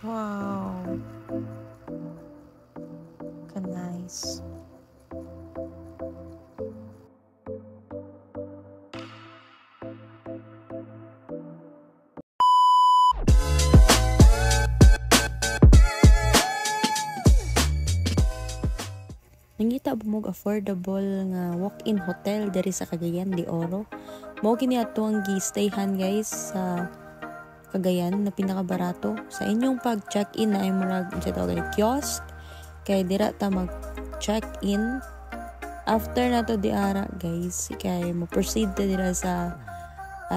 Wow. Ka-nice. Nangita ba mo affordable nga walk-in hotel diri sa Cagayan de Oro? Mao kini ato ang gi-stayhan guys sa Cagayan na pinakabarato. Sa inyong pag-check-in na ay murag sa tawag kiosk kay dira ta mag-check-in. After na to diara guys, kay mo proceed ta dira sa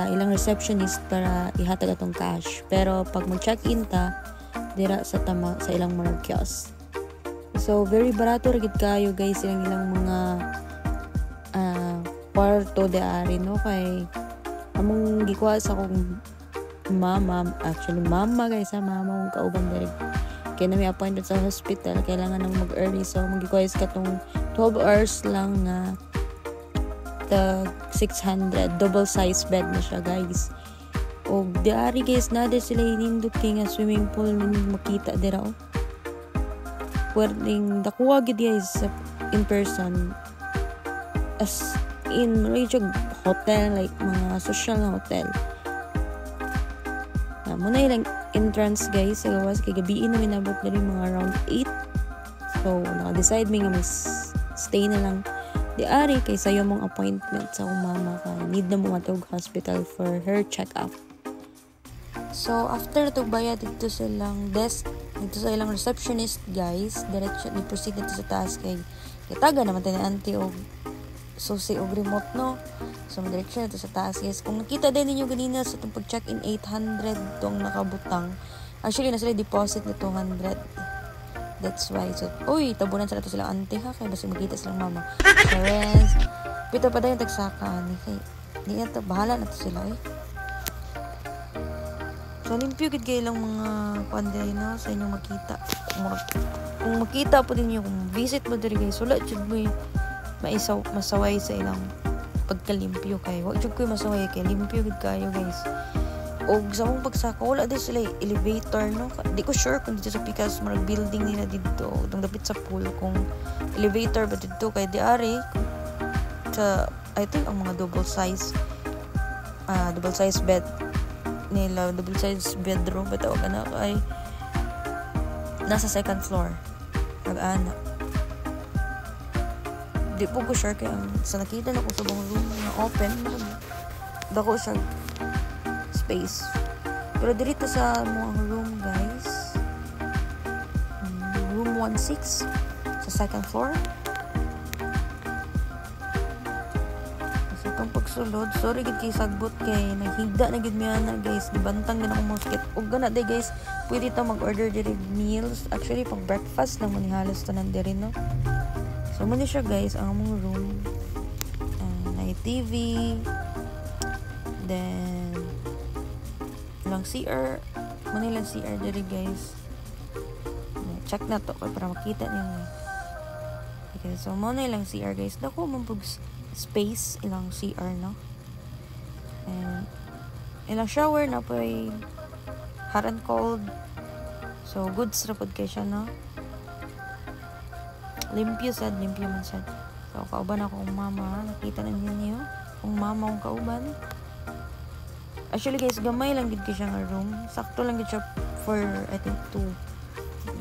ilang receptionist para ihatag atong cash. Pero pag mag-check-in ta dira sa ilang murag kiosk. So, very barato rin kayo guys ilang mga kwarto deari, no? Kay among gikuha sa akong mama guys, mama kong kauban dari. Kaya na may appointment sa hospital, kailangan nang mag-early. So, magikuha sa katong 12 hours lang na the 600, double size bed na siya guys. O deari guys, nade sila hinindot kay nga swimming pool ninyo makita dira o. Pwedeng dakuha gid guys in person as in radio hotel, like mga social na hotel. Muna ilang entrance guys sa gawas kay gabi na minabot na rin mga around 8. So naka-decide may nga mas stay na lang di ari kay sayo mong appointment sa akong mama kay need na mo matug hospital for her check-up. So after to bayad dito sa ilang desk, dito sa ilang receptionist guys, diretso ni proceed dito sa taas kay kitaga naman tayo ni auntie og susi og remote, no? So diretso dito sa taas guys. Kung nakita din ninyo ganina sa itong pag-check-in 800 tong nakabutang, actually na sila deposit na 200. That's why. So uy, tabunan sila to sila auntie ha kay basta magkita silang mama. Parents, pito pa dayon tagsaka ni kay di na to bahala na to sila eh. So, limpyo gid kayo lang mga panday na sa inyong makita. Kung makita po din nyo, kung visit mo diri guys, wala jud mo masaway sa ilang pagkalimpyo kayo. Wala jud ko masaway kay limpyo gid kayo guys. O sa mong pagsaka, wala din sila elevator, no? Di ko sure kung dito sa Pikas, marag building nila dito, itong dapit sa pool, kung elevator ba dito kay diari sa, I think, ang mga double size bed nila, double size bedroom ba tawag na ay nasa second floor nag-ana di po ko sure kaya sa nakita na ko sa bang room na open dako siya space pero dito sa mga room guys, room 16 sa second floor. Kung pagsulod, sorry gid kay sagbot kay naghigda na gid mi ana guys, gibantang din ako mosquito ug gana day guys, pwede ta mag-order diri meals, actually pag breakfast lang mo ni halos tanan diri, no? So mo ni siya guys ang among room, may TV, then lang CR, mo ni lang CR diri guys. Check na to para makita niyo. Okay, so mo ni lang CR guys, dako man pug space ilang CR, no? And ilang shower na po ay hot and cold, so good rapod kay siya, no? Limpyo man sad. So kauban ako kong mama, nakita na ninyo kung mama kong kauban. Actually guys, gamay lang gid kay siya nga room, sakto lang gid siya for I think 2,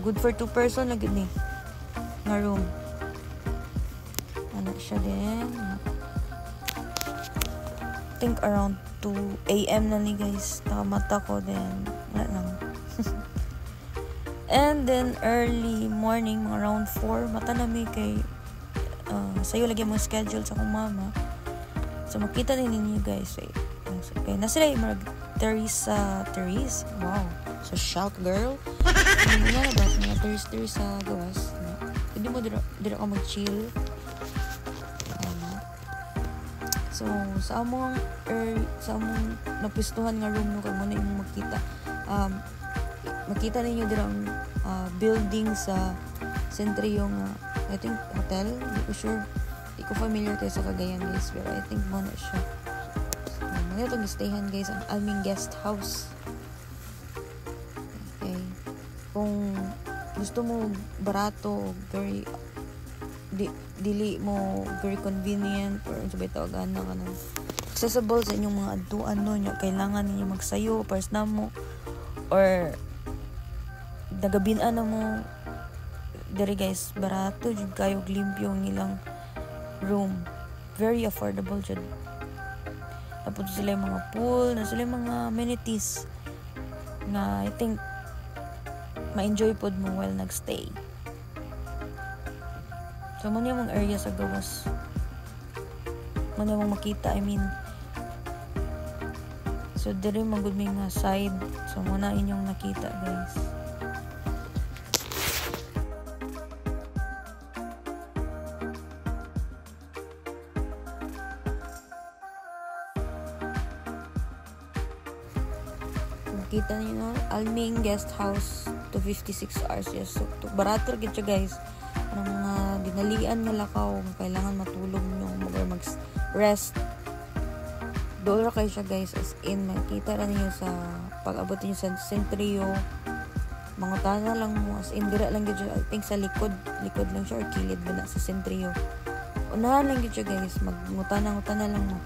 good for 2 person lang gid ni nga room. Ano siya din, I think around 2 AM na ni guys, nakamata ko then wala lang. And then early morning mga around 4 mata na mi kay sayo lagi mo schedule sa akong mama, so makita din ninyo guys okay, na sila yung mga Teresa, wow, so shout girl hindi nga na ba mga Teresa sa gawas, hindi mo dira ka mag-chill. So sa among napistuhan nga room, no, kay mo na yung makita ninyo dirang building sa Centrio nga I think hotel, hindi ko sure, hindi ko familiar kayo sa Cagayan guys, pero I think mo na siya. So itong stayhan guys ang aming guest house. Okay, kung gusto mo barato, very dili mo very convenient or sabay tawagan na kanang accessible sa inyong mga adtuan no nya kailangan ninyo magsayo pars na mo or nagabin-an na mo diri guys, barato jud kayo, limpyo ang ilang room, very affordable jud. Tapos sila yung mga pool, na sila yung mga amenities na I think ma-enjoy pod mo while nagstay. So, muna yung mga area sa gawas. Muna yung makita, I mean. So, diri magud may nga side. So, muna inyong nakita, guys. Kita niyo no, Alming Guest House to 56 hours. Yes, so barato gid siya guys. Ang mga dinalian nga lakaw, kailangan matulog nyo mag-rest. Doon ra kayo siya guys, as in makita ra niyo sa pag-abot niyo sa Centrio. Mangutana lang mo, as in dira lang gid siya. I think sa likod lang siya or kilid ba na sa Centrio. Unahan lang gid siya guys, magngutana lang mo.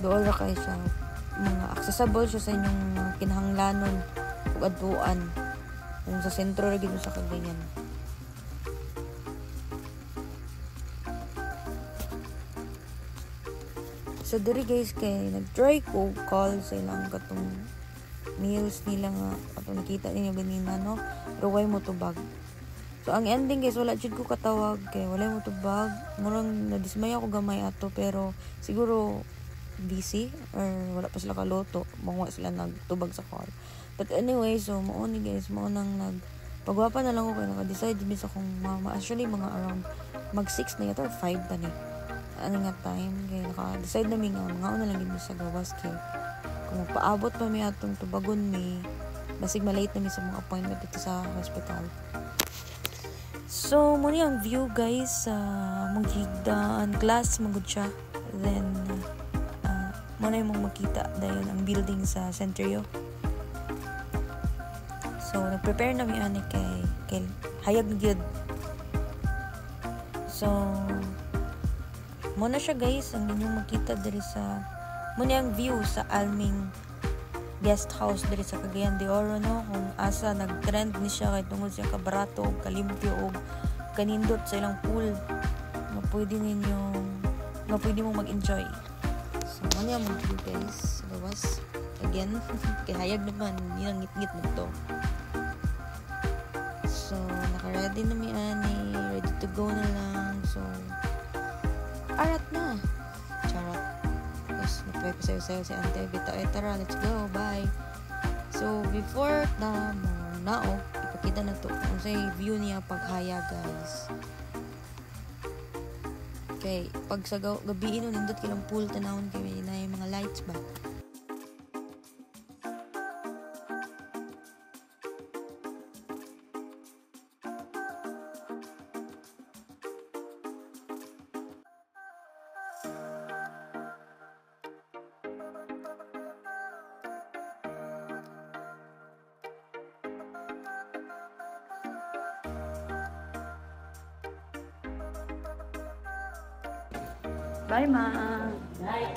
Doon ra kayo siya. Mga accessible siya sa inyong kinahanglanon ug adtuan kung sa sentro ra gid sa Cagayan. So diri guys kay nag-try ko call sa ilang katong meals nila nga atong nakita ninyo ganina no, pero way mo tubag. So ang ending guys, wala jud ko katawag kay wala mo tubag, murang nadismaya ko gamay ato, pero siguro busy or wala pa sila kaloto, mga sila nagtubag sa call. But anyway, so mao ni guys, mao nang pagwapa na lang ko kay naka-decide din sa kong mama, actually mga around mag 6 na yata or 5 ta ni ano nga time kay naka-decide na mi nga na lang gid sa gawas kay kung paabot pa mi atong tubagon mi basig malate na mi sa mga appointment dito sa hospital. So mo ni ang view guys, mong higdaan glass magud siya, then muna yung makita dahil ang building sa Centrio. So, nag-prepare na mi ani kay hayag gyud. So, muna siya guys, ang inyong makita diri sa muna yung view sa Alming Guest House diri sa Cagayan de Oro no, kung asa nag-trend ni siya kay tungod siya kabarato ug kalimpyo ug kanindot sa ilang pool na pwede mong mag-enjoy. So, muna yung mag-view guys sa gawas. Again, kaya hayag naman, yun ang ngit-ngit mo to. So, naka-ready na mi ani, ready to go na lang. So, arat na. Charot. Tapos, nagpwede ko sayo si Ante. Bita, tara, let's go, bye. So, before na nao, ipakita na to kung sa view niya paghaya guys. Okay, pag sa gabi ino nindot kilang pool tanawon kay na yung mga lights ba. Bye, Ma. Bye.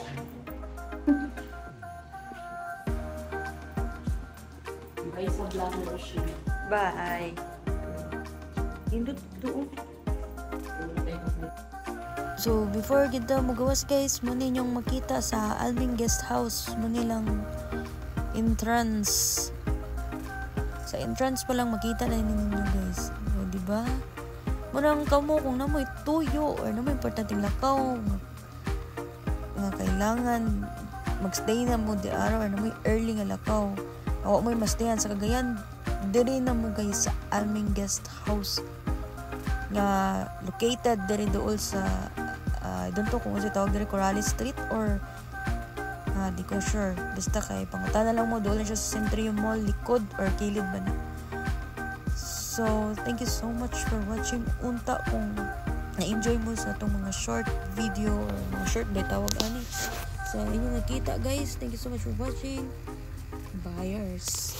Bye sa vlog na siya. Bye. Indot doon. So, before kita magawas guys, muna ninyong makita sa Alming Guest House. Muna lang entrance. Sa entrance pa lang makita na ninyo guys. O, diba? Muna kamo kung namoy tuyo or namoy importanteng lakaw. Nga kailangan magstay na mo di araw or namoy early nga lakaw. Awa mo'y mastayan sa Cagayan. Diri na mo guys sa Alming Guest House. Nga located diri dool sa I don't know kung kasi tawag diri Corrales Street or di ko sure. Basta kay pangutana lang mo dool siya sa Centrio Mall likod or kilid ba na. So, thank you so much for watching. Unta kung na-enjoy mo sa itong mga short video or mga short by tawag ani. So, inyo nakita guys. Thank you so much for watching. Buyers.